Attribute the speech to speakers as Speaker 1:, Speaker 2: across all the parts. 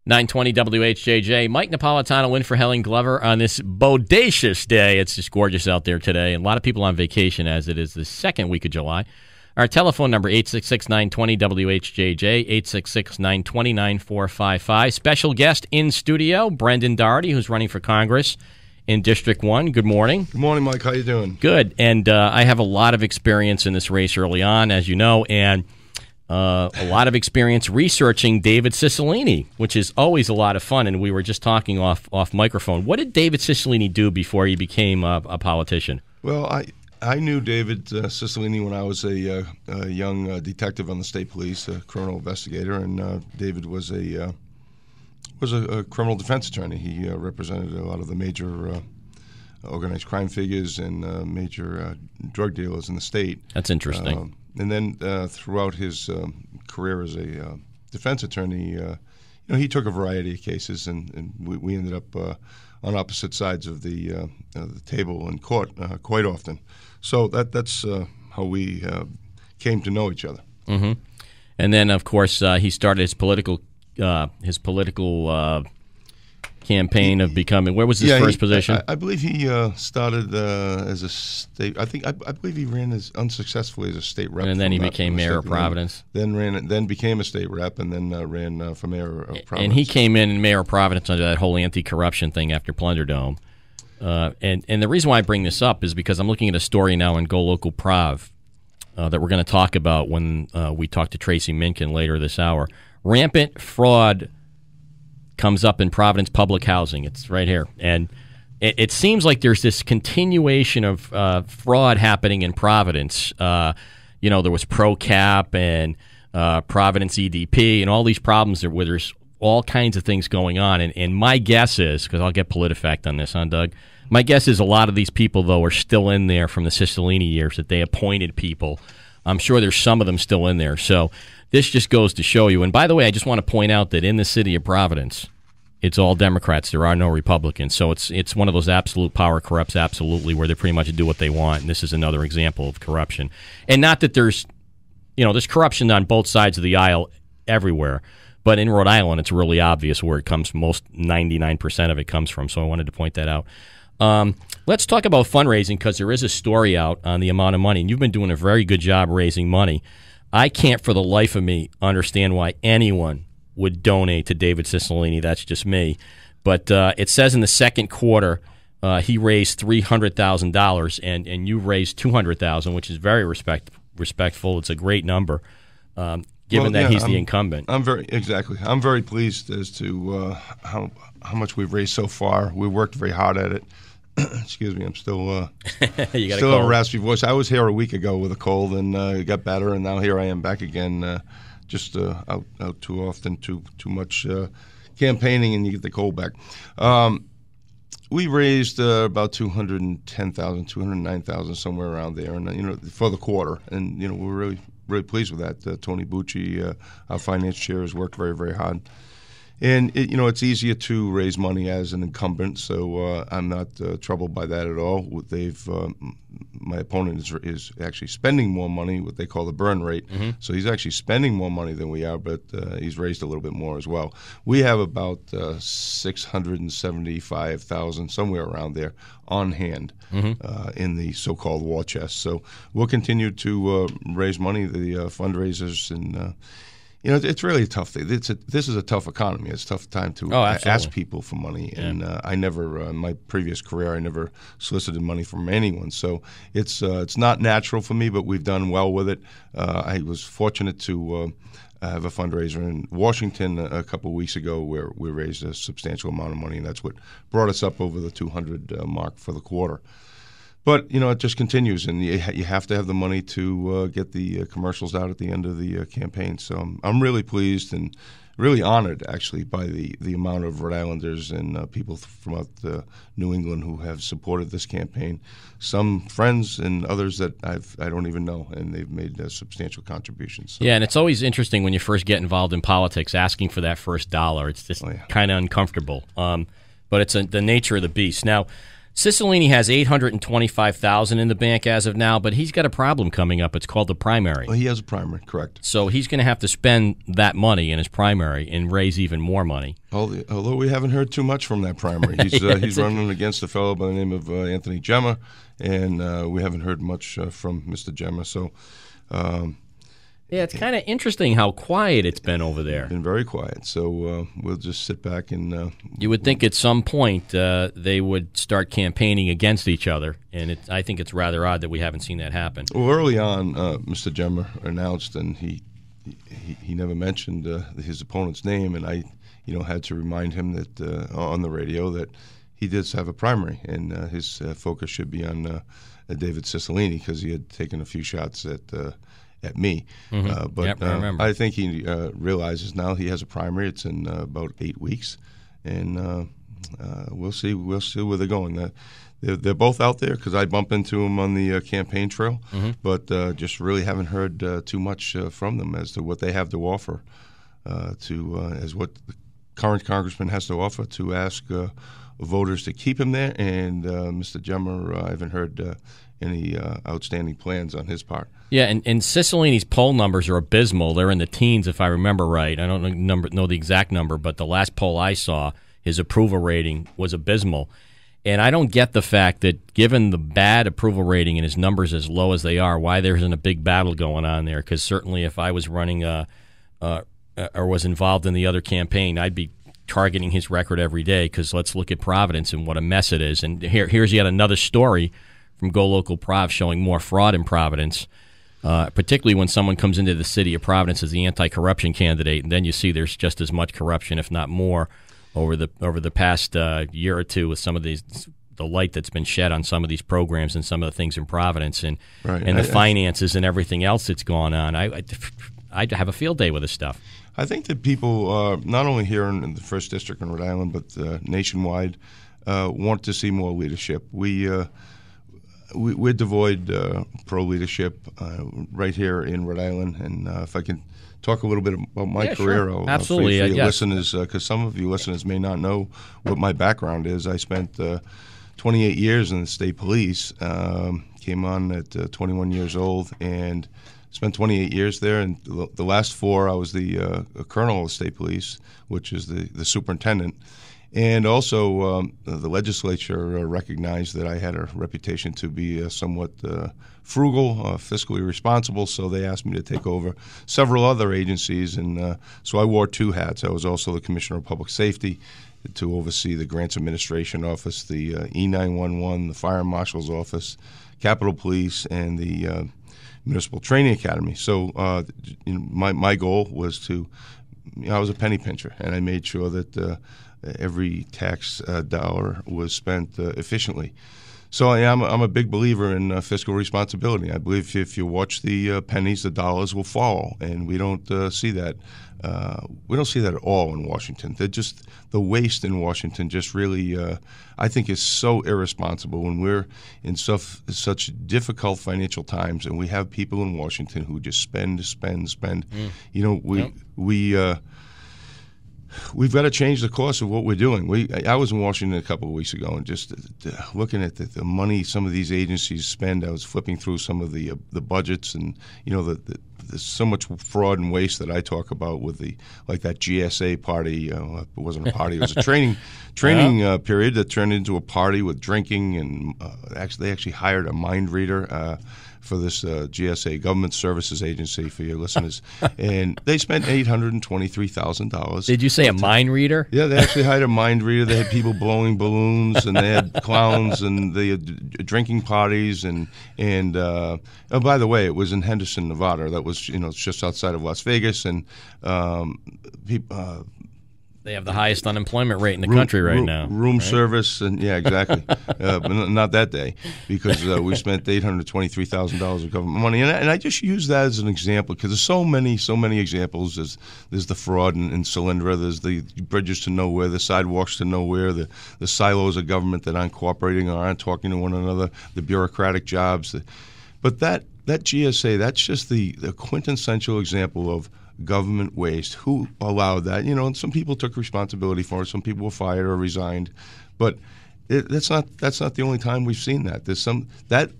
Speaker 1: 920 WHJJ. Mike Napolitano in for Helen Glover on this bodacious day. It's just gorgeous out there today. And a lot of people on vacation as it is the second week of July. Our telephone number, 866-920-WHJJ, 866-920-9455. Special guest in studio, Brendan Doherty, who's running for Congress in District 1. Good morning.
Speaker 2: Good morning, Mike. How you doing?
Speaker 1: Good. And I have a lot of experience in this race early on, as you know, and a lot of experience researching David Cicilline, which is always a lot of fun. And we were just talking off microphone. What did David Cicilline do before he became a politician?
Speaker 2: Well, I knew David Cicilline when I was a young detective on the state police, a criminal investigator, and David was a criminal defense attorney. He represented a lot of the major organized crime figures and major drug dealers in the state.
Speaker 1: That's interesting.
Speaker 2: And then throughout his career as a defense attorney, he took a variety of cases, and we ended up on opposite sides of the table in court quite often. So that's how we came to know each other.
Speaker 1: Mm-hmm. And then, of course, he started his political campaign of becoming. Where was his first position?
Speaker 2: I believe he started as a state. I believe he ran unsuccessfully as a state rep,
Speaker 1: and then he became mayor of Providence.
Speaker 2: Then became a state rep, and then ran for mayor of Providence.
Speaker 1: And he came in mayor of Providence under that whole anti-corruption thing after Plunderdome. And the reason why I bring this up is because I'm looking at a story now in Go Local Prov that we're going to talk about when we talk to Tracy Minkin later this hour. Rampant fraud comes up in Providence public housing. It's right here. And it seems like there's this continuation of fraud happening in Providence. There was ProCap and Providence EDP and all these problems where there's all kinds of things going on. And my guess is, because I'll get PolitiFact on this, Doug? My guess is a lot of these people, though, are still in there from the Cicilline years that they appointed people. I'm sure there's some of them still in there. So this just goes to show you. And by the way, I just want to point out that in the city of Providence, it's all Democrats. There are no Republicans. So it's one of those absolute power corrupts absolutely where they pretty much do what they want. And this is another example of corruption. And not that there's corruption on both sides of the aisle everywhere. But in Rhode Island, it's really obvious where it comes. Most 99% of it comes from. So I wanted to point that out. Let's talk about fundraising because there is a story out on the amount of money. And you've been doing a very good job raising money. I can't for the life of me understand why anyone would donate to David Cicilline. That's just me. But it says in the second quarter he raised $300,000 and you raised $200,000, which is very respectful. It's a great number. Given that he's the incumbent.
Speaker 2: I'm very pleased as to how much we've raised so far. We worked very hard at it. Excuse me, I'm still still a raspy voice. I was here a week ago with a cold and it got better, and now here I am back again. Just out too often, too much campaigning, and you get the cold back. We raised about $210,000, $209,000, somewhere around there, and for the quarter, and we're really pleased with that. Tony Bucci, our finance chair, has worked very, very hard. And, it's easier to raise money as an incumbent, so I'm not troubled by that at all. My opponent is actually spending more money, what they call the burn rate. Mm-hmm. So he's actually spending more money than we are, but he's raised a little bit more as well. We have about $675,000, somewhere around there, on hand in the so-called war chest. So we'll continue to raise money, the fundraisers, and it's really a tough thing. This is a tough economy. It's a tough time to ask people for money. Yeah. And I never, in my previous career, I never solicited money from anyone. So it's not natural for me, but we've done well with it. I was fortunate to have a fundraiser in Washington a couple of weeks ago where we raised a substantial amount of money, and that's what brought us up over the 200 mark for the quarter. But, it just continues, and you have to have the money to get the commercials out at the end of the campaign. So I'm really pleased and really honored, actually, by the amount of Rhode Islanders and people from New England who have supported this campaign. Some friends and others that I don't even know, and they've made substantial contributions. So.
Speaker 1: Yeah, and it's always interesting when you first get involved in politics, asking for that first dollar. It's just kind of uncomfortable. But it's the nature of the beast. Now, Cicilline has $825,000 in the bank as of now, but he's got a problem coming up. It's called the primary.
Speaker 2: Well, he has a primary, correct.
Speaker 1: So he's going to have to spend that money in his primary and raise even more money.
Speaker 2: Although we haven't heard too much from that primary. He's running against a fellow by the name of Anthony Gemma, and we haven't heard much from Mr. Gemma. So,
Speaker 1: yeah, it's kind of interesting how quiet it's been over there.
Speaker 2: Been very quiet. So we'll just sit back and.
Speaker 1: You would think at some point they would start campaigning against each other, and I think it's rather odd that we haven't seen that happen.
Speaker 2: Well, early on, Mr. Gemma announced, and he never mentioned his opponent's name, and I, had to remind him that on the radio that he did have a primary, and his focus should be on David Cicilline because he had taken a few shots at me.
Speaker 1: Mm-hmm.
Speaker 2: But
Speaker 1: yep, I remember.
Speaker 2: I think he realizes now he has a primary. It's in about 8 weeks, and we'll see where they're going. They're both out there because I bump into them on the campaign trail,
Speaker 1: mm-hmm.
Speaker 2: but just really haven't heard too much from them as to what they have to offer, as what the current congressman has to offer to ask voters to keep him there. And Mr. Gemma, I haven't heard any outstanding plans on his part.
Speaker 1: Yeah, and Cicilline's poll numbers are abysmal. They're in the teens, if I remember right. I don't know the exact number, but the last poll I saw, his approval rating was abysmal. And I don't get the fact that, given the bad approval rating and his numbers as low as they are, why there isn't a big battle going on there. Because certainly if I was running or was involved in the other campaign, I'd be targeting his record every day because let's look at Providence and what a mess it is. And here's yet another story from Go Local Prov showing more fraud in Providence, particularly when someone comes into the city of Providence as the anti-corruption candidate, and then you see there's just as much corruption, if not more, over the past year or two with some of the light that's been shed on some of these programs and some of the things in Providence and the finances and everything else that's gone on. I'd have a field day with this stuff.
Speaker 2: I think that people, not only here in the 1st District in Rhode Island, but nationwide, want to see more leadership. We're devoid pro-leadership right here in Rhode Island, and if I can talk a little bit about my career,
Speaker 1: sure.
Speaker 2: I'll
Speaker 1: Absolutely,
Speaker 2: for your listeners, because some of you listeners may not know what my background is. I spent 28 years in the state police, came on at 21 years old, and spent 28 years there, and the last 4 I was the colonel of the state police, which is the superintendent. And also, the legislature recognized that I had a reputation to be somewhat frugal, fiscally responsible, so they asked me to take over several other agencies. And so I wore 2 hats. I was also the Commissioner of Public Safety to oversee the Grants Administration Office, the E911, the Fire Marshal's Office, Capitol Police, and the Municipal Training Academy. So my goal was to, I was a penny pincher, and I made sure that every tax dollar was spent efficiently. So I'm a big believer in fiscal responsibility. I believe if you watch the pennies, the dollars will fall, and we don't see that. We don't see that at all in Washington. The waste in Washington just really, I think, is so irresponsible when we're in such difficult financial times, and we have people in Washington who just spend. We've got to change the course of what we're doing. I was in Washington a couple of weeks ago, and just looking at the money some of these agencies spend. I was flipping through some of the budgets, and there's so much fraud and waste that I talk about with like that GSA party. It wasn't a party; it was a training period that turned into a party with drinking, and they actually hired a mind reader for this GSA, Government Services Agency, for your listeners. And they spent $823,000. Did
Speaker 1: you say a mind reader?
Speaker 2: Yeah, they actually hired a mind reader. They had people blowing balloons, and they had clowns, and they had drinking parties. And oh, by the way, it was in Henderson, Nevada. That was, it's just outside of Las Vegas. And people...
Speaker 1: They have the highest unemployment rate in the country right now.
Speaker 2: Room service, and yeah, exactly. But not that day, because we spent $823,000 of government money. And I just use that as an example because there's so many examples. There's the fraud in Solyndra. There's the bridges to nowhere, the sidewalks to nowhere, the silos of government that aren't cooperating or aren't talking to one another, the bureaucratic jobs. But that GSA, that's just the quintessential example of government waste. Who allowed that? And some people took responsibility for it. Some people were fired or resigned. But that's not the only time we've seen that. That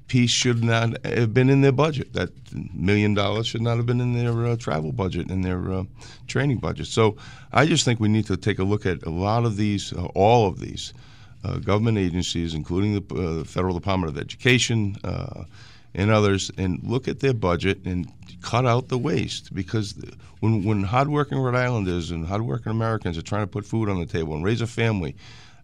Speaker 2: piece should not have been in their budget. That $1 million should not have been in their travel budget and their training budget. So I just think we need to take a look at a lot of these, all of these government agencies, including the Federal Department of Education and others, and look at their budget and cut out the waste. Because when hardworking Rhode Islanders and hardworking Americans are trying to put food on the table and raise a family,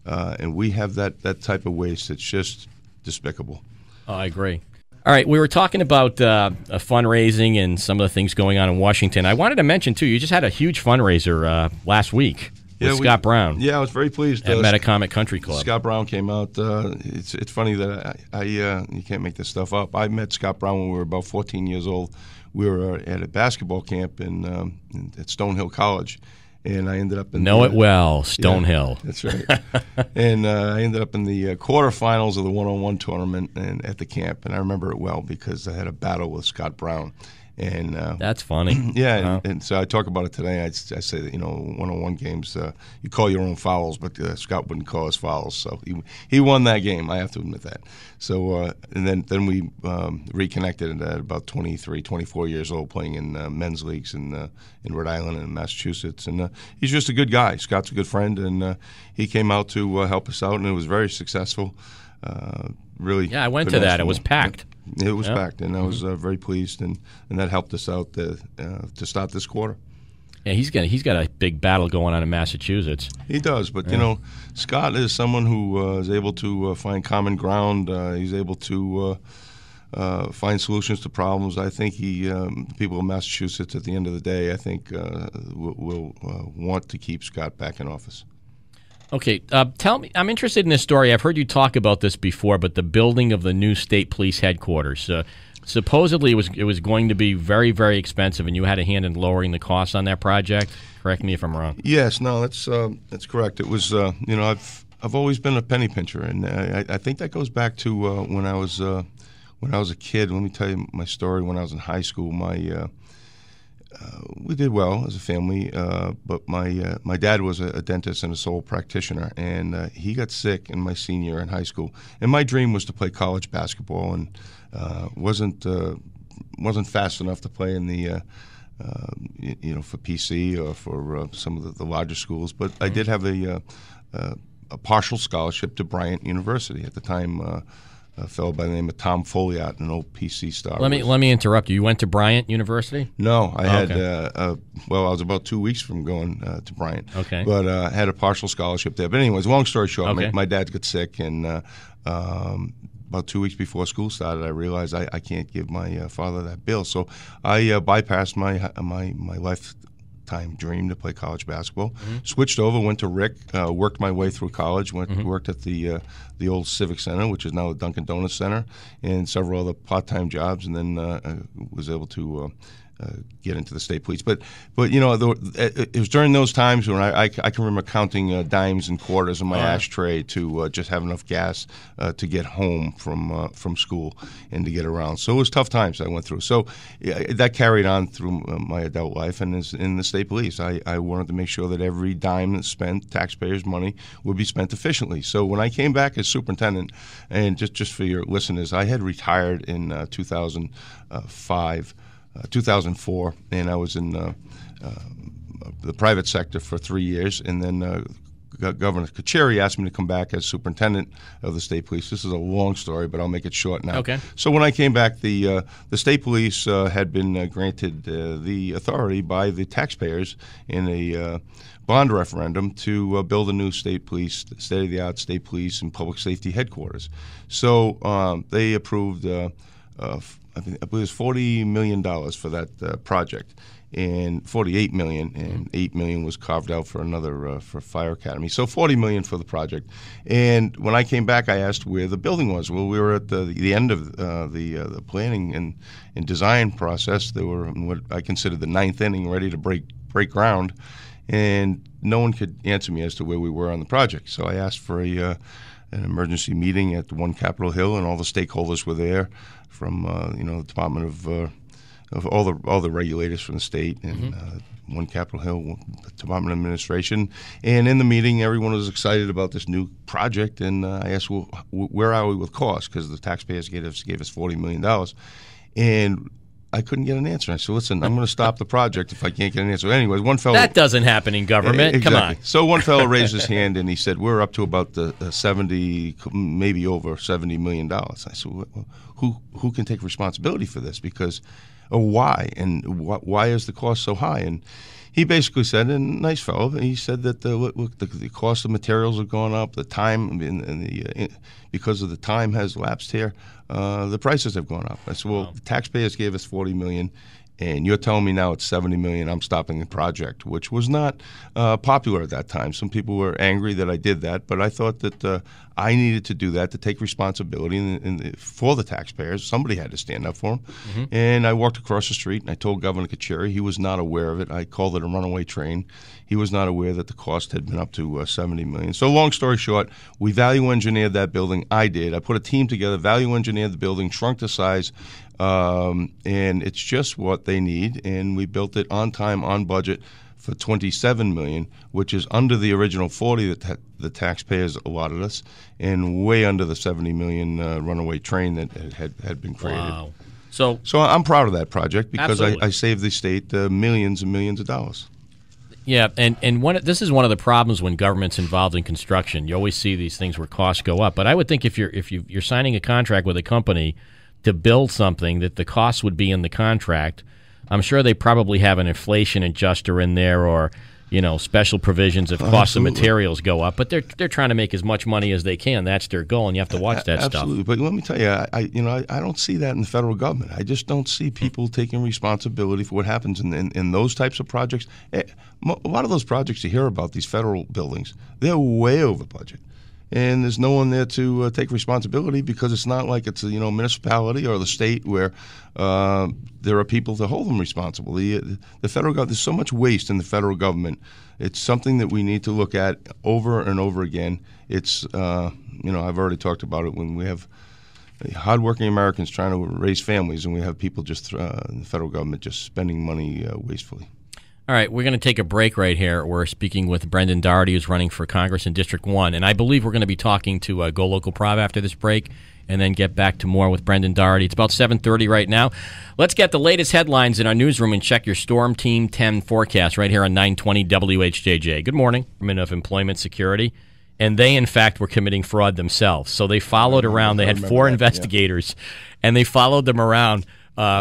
Speaker 2: and we have that type of waste, it's just despicable.
Speaker 1: Oh, I agree. All right, we were talking about fundraising and some of the things going on in Washington. I wanted to mention, too, you just had a huge fundraiser last week with Scott Brown.
Speaker 2: Yeah, I was very pleased.
Speaker 1: At Metacomet Country Club.
Speaker 2: Scott Brown came out. It's funny that I you can't make this stuff up. I met Scott Brown when we were about 14 years old. We were at a basketball camp at Stonehill College. And I ended up in
Speaker 1: it well, Stonehill.
Speaker 2: Yeah, that's right. And I ended up in the quarterfinals of the one-on-one tournament and at the camp. And I remember it well because I had a battle with Scott Brown. And
Speaker 1: that's funny.
Speaker 2: Yeah,
Speaker 1: Wow.
Speaker 2: and so I talk about it today. I say that, one-on-one games, you call your own fouls, but Scott wouldn't call his fouls. So he won that game. I have to admit that. So and then we reconnected at about 23, 24 years old, playing in men's leagues in Rhode Island and Massachusetts. And he's just a good guy. Scott's a good friend, and he came out to help us out, and it was very successful. Really.
Speaker 1: Yeah, I went to that. It was packed.
Speaker 2: It was packed, and I was very pleased, and that helped us out to start this quarter.
Speaker 1: Yeah, he's got a big battle going on in Massachusetts.
Speaker 2: He does, but Scott is someone who is able to find common ground. He's able to find solutions to problems. I think people in Massachusetts, at the end of the day, I think will want to keep Scott back in office.
Speaker 1: Okay, tell me. I'm interested in this story. I've heard you talk about this before, but the building of the new state police headquarters. Supposedly, it was going to be very, very expensive, and you had a hand in lowering the costs on that project. Correct me if I'm wrong.
Speaker 2: Yes, no, that's correct. It was, I've always been a penny pincher, and I think that goes back to when I was a kid. Let me tell you my story. When I was in high school, we did well as a family, but my dad was a dentist and a sole practitioner, and he got sick in my senior year in high school. And my dream was to play college basketball, and wasn't fast enough to play in the for PC or for some of the larger schools. But I did have a partial scholarship to Bryant University at the time. A fellow by the name of Tom Foliot, an old PC star.
Speaker 1: Let me interrupt you. You went to Bryant University?
Speaker 2: No, I had. I was about 2 weeks from going to Bryant.
Speaker 1: Okay,
Speaker 2: but I had a partial scholarship there. But anyways, long story short,
Speaker 1: okay.
Speaker 2: my dad got sick, and about 2 weeks before school started, I realized I can't give my father that bill. So I bypassed my lifetime dream to play college basketball. Mm-hmm. Switched over, went to Rick, worked my way through college, worked at the old Civic Center, which is now the Dunkin' Donuts Center, and several other part-time jobs, and then was able to get into the state police. But it was during those times when I can remember counting dimes and quarters in my ashtray to just have enough gas to get home from school and to get around. So it was tough times I went through. So that carried on through my adult life, and in the state police, I wanted to make sure that every dime that's spent, taxpayers' money, would be spent efficiently. So when I came back as superintendent, and just for your listeners, I had retired in 2004, and I was in the private sector for 3 years, and then Governor Kacheri asked me to come back as superintendent of the state police. This is a long story, but I'll make it short now.
Speaker 1: Okay.
Speaker 2: So when I came back, the state police had been granted the authority by the taxpayers in a bond referendum to build a new state-of-the-art state police and public safety headquarters. So they approved I believe it was $40 million for that project, and $48 million, and $8 million was carved out for another for Fire Academy. So $40 million for the project. And when I came back, I asked where the building was. Well, we were at the end of the planning and design process. They were in what I considered the ninth inning, ready to break ground, and no one could answer me as to where we were on the project. So I asked for an emergency meeting at One Capitol Hill, and all the stakeholders were there, from the Department of of all the regulators from the state and one Capitol Hill Department of Administration. And in the meeting, everyone was excited about this new project. And I asked, well, where are we with costs? Because the taxpayers gave us $40 million. And I couldn't get an answer. I said, listen, I'm going to stop the project if I can't get an answer. Anyways, one fellow...
Speaker 1: That doesn't happen in government.
Speaker 2: Exactly.
Speaker 1: Come on.
Speaker 2: So one fellow raised his hand, and he said, we're up to about the 70, maybe over $70 million. I said, well, who can take responsibility for this? Because, or why? And why is the cost so high? And he basically said, and nice fellow, he said that the cost of materials have gone up, the time, because of the time has lapsed here, the prices have gone up. I said, well, the taxpayers gave us $40 million, and you're telling me now it's $70 million, I'm stopping the project, which was not popular at that time. Some people were angry that I did that, but I thought that I needed to do that to take responsibility for the taxpayers. Somebody had to stand up for them. And I walked across the street, and I told Governor Kacheri. He was not aware of it. I called it a runaway train. He was not aware that the cost had been up to $70 million. So long story short, we value engineered that building. I did. I put a team together, value engineered the building, shrunk the size, and it's just what they need. And we built it on time, on budget, for $27 million, which is under the original $40 that the taxpayers allotted us, and way under the $70 million runaway train that had been created.
Speaker 1: Wow. So
Speaker 2: I'm proud of that project because
Speaker 1: absolutely.
Speaker 2: I saved the state millions and millions of dollars.
Speaker 1: Yeah, and this is one of the problems when government's involved in construction. You always see these things where costs go up. But I would think if you're signing a contract with a company to build something, that the cost would be in the contract. I'm sure they probably have an inflation adjuster in there, or special provisions if costs of materials go up. But they're trying to make as much money as they can. That's their goal, and you have to watch that stuff.
Speaker 2: Absolutely. But let me tell you, I don't see that in the federal government. I just don't see people taking responsibility for what happens in those types of projects. A lot of those projects you hear about, these federal buildings, they're way over budget. And there's no one there to take responsibility, because it's not like it's a municipality or the state where there are people to hold them responsible. The federal government, there's so much waste in the federal government. It's something that we need to look at over and over again. It's I've already talked about it when we have hardworking Americans trying to raise families, and we have people just in the federal government just spending money wastefully.
Speaker 1: All right, we're going to take a break right here. We're speaking with Brendan Doherty, who's running for Congress in District 1. And I believe we're going to be talking to Go Local Prov after this break, and then get back to more with Brendan Doherty. It's about 7:30 right now. Let's get the latest headlines in our newsroom and check your Storm Team 10 forecast right here on 920 WHJJ. Good morning, Department of Employment Security. And they, in fact, were committing fraud themselves. So they followed around. They had 4 investigators, and they followed them around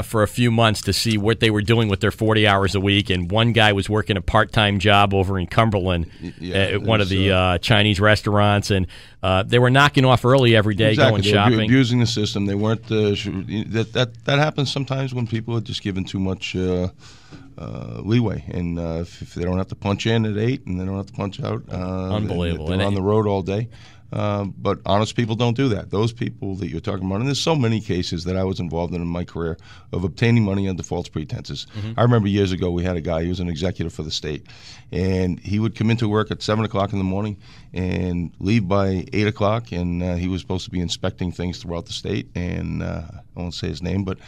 Speaker 1: for a few months to see what they were doing with their 40 hours a week. And one guy was working a part-time job over in Cumberland at one of the Chinese restaurants, and they were knocking off early every day, going shopping.
Speaker 2: They were abusing the system. They weren't that happens sometimes when people are just given too much leeway, and if they don't have to punch in at 8 and they don't have to punch out,
Speaker 1: unbelievable.
Speaker 2: They're on the road all day. But honest people don't do that. Those people that you're talking about, and there's so many cases that I was involved in my career of obtaining money under false pretenses. I remember years ago we had a guy, he was an executive for the state, and he would come into work at 7 o'clock in the morning and leave by 8 o'clock, and he was supposed to be inspecting things throughout the state, and I won't say his name, but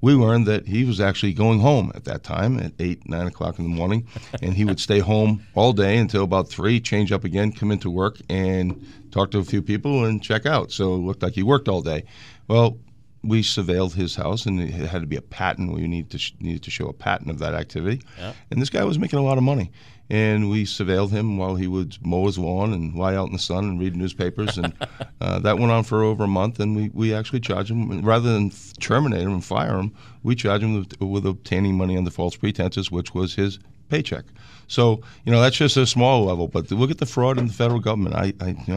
Speaker 2: we learned that he was actually going home at that time at 8, 9 o'clock in the morning, and he would stay home all day until about 3, change up again, come into work, and talk to a few people and check out. So it looked like he worked all day. Well, we surveilled his house, and it had to be a patent. We needed to show a patent of that activity. Yeah. And this guy was making a lot of money. And we surveilled him while he would mow his lawn and lie out in the sun and read newspapers. And that went on for over a month. And we actually charged him, rather than terminate him and fire him, we charged him with obtaining money under false pretenses, which was his paycheck. So, that's just a small level. But look at the fraud in the federal government. I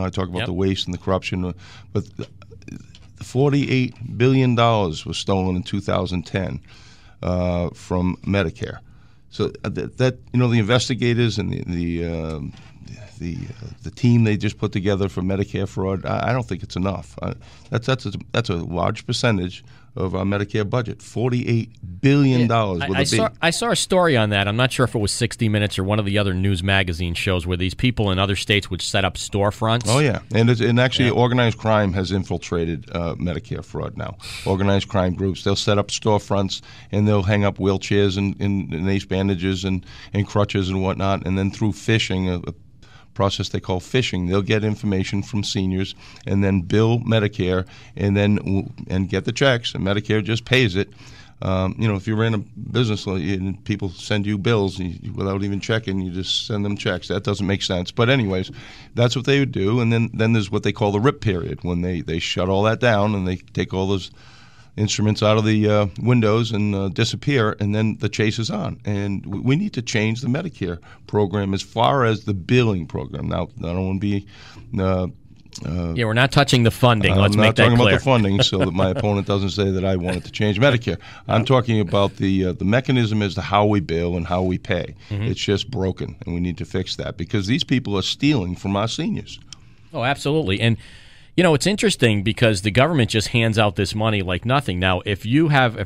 Speaker 2: talk about the waste and the corruption. But $48 billion was stolen in 2010 from Medicare. So that the investigators and the team they just put together for Medicare fraud, I don't think it's enough. That's a large percentage of our Medicare budget, $48 billion.
Speaker 1: I saw a story on that. I'm not sure if it was 60 Minutes or one of the other news magazine shows where these people in other states would set up storefronts.
Speaker 2: Oh, yeah. And actually, organized crime has infiltrated Medicare fraud now. Organized crime groups, they'll set up storefronts, and they'll hang up wheelchairs and ace bandages and crutches and whatnot, and then through phishing, a process they call phishing, they'll get information from seniors and then bill Medicare and get the checks, and Medicare just pays it. If you ran a business and people send you bills without even checking, you just send them checks. That doesn't make sense. But anyways, that's what they would do. And then there's what they call the RIP period, when they shut all that down and they take all those instruments out of the windows and disappear, and then the chase is on. And we need to change the Medicare program as far as the billing program. Now, I don't want to be
Speaker 1: we're not touching the funding. Let's make that clear.
Speaker 2: I'm not talking about the funding so that my opponent doesn't say that I wanted to change Medicare. I'm talking about the mechanism as to how we bill and how we pay. Mm-hmm. It's just broken, and we need to fix that because these people are stealing from our seniors.
Speaker 1: Oh, absolutely. And it's interesting because the government just hands out this money like nothing. Now, if you have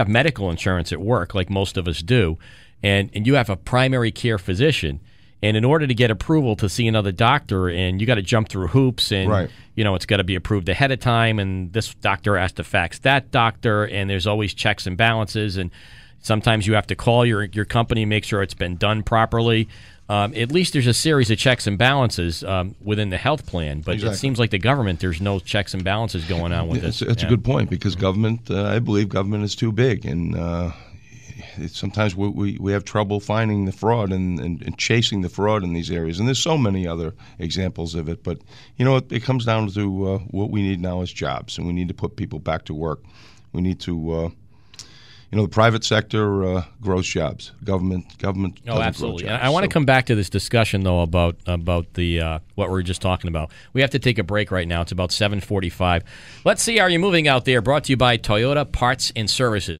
Speaker 1: medical insurance at work, like most of us do, and you have a primary care physician, and in order to get approval to see another doctor, and you got to jump through hoops, and
Speaker 2: right.
Speaker 1: It's got to be approved ahead of time, and this doctor has to fax that doctor, and there's always checks and balances, and sometimes you have to call your company and make sure it's been done properly. At least there's a series of checks and balances within the health plan, but
Speaker 2: exactly.
Speaker 1: It seems like the government, there's no checks and balances going on with this.
Speaker 2: It's a good point because government, I believe government is too big, and sometimes we have trouble finding the fraud and chasing the fraud in these areas. And there's so many other examples of it, but it comes down to what we need now is jobs, and we need to put people back to work. We need to the private sector grows jobs. Government doesn't
Speaker 1: absolutely.
Speaker 2: grow jobs.
Speaker 1: I want to come back to this discussion though about the what we were just talking about. We have to take a break right now. It's about 7:45. Let's see how you're moving out there. Brought to you by Toyota Parts and Services.